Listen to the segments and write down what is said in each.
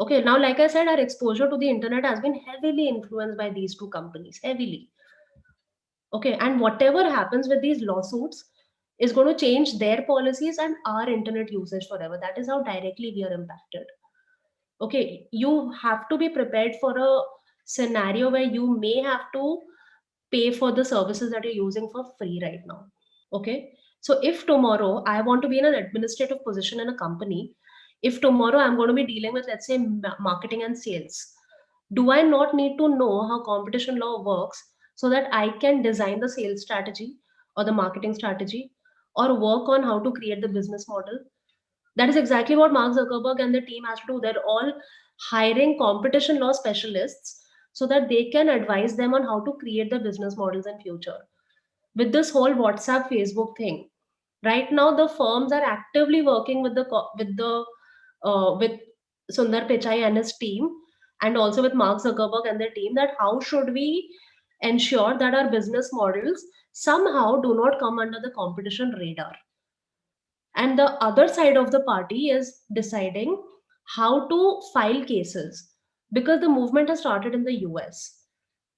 Okay, now, like I said, our exposure to the internet has been heavily influenced by these two companies, heavily. Okay, and whatever happens with these lawsuits is going to change their policies and our internet usage forever. That is how directly we are impacted. Okay, you have to be prepared for a scenario where you may have to pay for the services that you're using for free right now. Okay, so if tomorrow I want to be in an administrative position in a company, if tomorrow I'm going to be dealing with, let's say, marketing and sales, do I not need to know how competition law works so that I can design the sales strategy or the marketing strategy or work on how to create the business model? That is exactly what Mark Zuckerberg and the team has to do. They're all hiring competition law specialists so that they can advise them on how to create the business models in future. With this whole WhatsApp, Facebook thing, right now the firms are actively working with with Sundar Pichai and his team, and also with Mark Zuckerberg and their team, that how should we ensure that our business models somehow do not come under the competition radar. And the other side of the party is deciding how to file cases, because the movement has started in the US.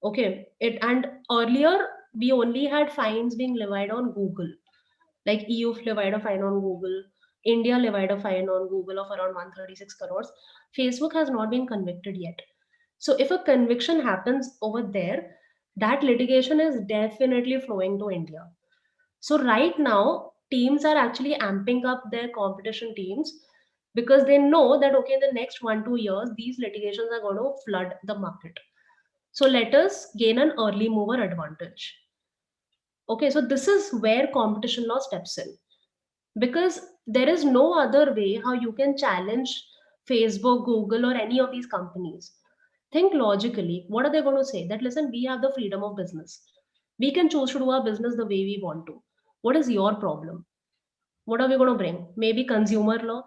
Okay, it and earlier we only had fines being levied on Google, like EU levied a fine on Google, India levied a fine on Google of around 136 crores. Facebook has not been convicted yet. So if a conviction happens over there, that litigation is definitely flowing to India. So right now, teams are actually amping up their competition teams because they know that okay, in the next 1 2 years, these litigations are going to flood the market. So let us gain an early mover advantage. Okay, so this is where competition law steps in, because there is no other way how you can challenge Facebook, Google, or any of these companies. Think logically. What are they going to say? That listen, we have the freedom of business. We can choose to do our business the way we want to. What is your problem? What are we going to bring? Maybe consumer law,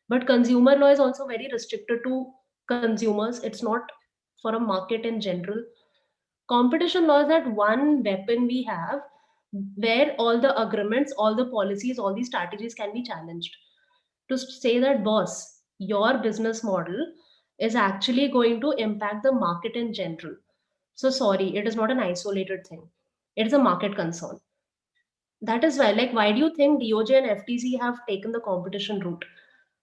but consumer law is also very restricted to consumers. It's not for a market in general. Competition law is that one weapon we have where all the agreements, all the policies, all these strategies can be challenged. To say that, boss, your business model is actually going to impact the market in general. So, sorry, it is not an isolated thing, it is a market concern. That is why, like, why do you think DOJ and FTC have taken the competition route?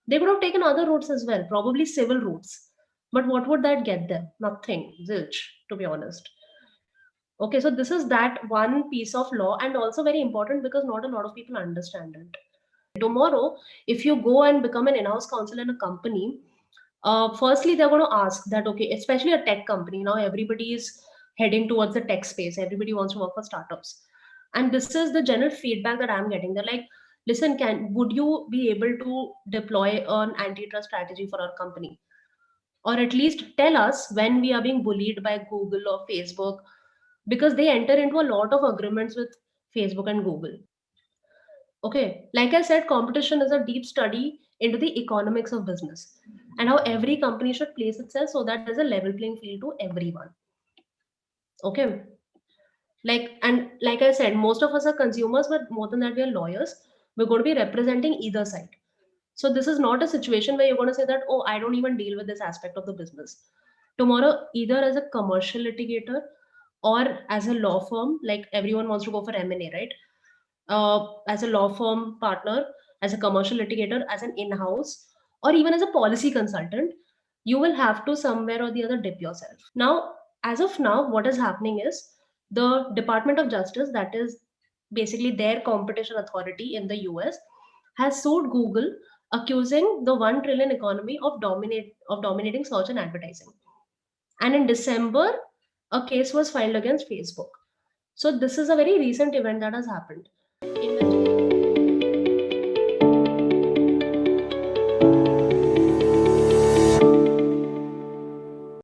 They could have taken other routes as well, probably civil routes. But what would that get them? Nothing. Zilch, to be honest. Okay, so this is that one piece of law, and also very important because not a lot of people understand it. Tomorrow, if you go and become an in-house counsel in a company, firstly they're going to ask that okay, especially a tech company, now everybody is heading towards the tech space. Everybody wants to work for startups, and this is the general feedback that I'm getting. They're like, listen, can would you be able to deploy an antitrust strategy for our company, or at least tell us when we are being bullied by Google or Facebook, because they enter into a lot of agreements with Facebook and Google. Okay, like I said, competition is a deep study into the economics of business and how every company should place itself so that there's a level playing field to everyone. Okay, like I said, most of us are consumers, but more than that, we are lawyers. We're going to be representing either side. So this is not a situation where you're going to say that, oh, I don't even deal with this aspect of the business. Tomorrow, either as a commercial litigator or as a law firm, like everyone wants to go for M&A, right? As a law firm partner, as a commercial litigator, as an in-house, or even as a policy consultant, you will have to somewhere or the other dip yourself. Now, as of now, what is happening is the Department of Justice, that is basically their competition authority in the US, has sued Google, accusing the 1 trillion economy of dominating search and advertising. And in December, a case was filed against Facebook. So this is a very recent event that has happened.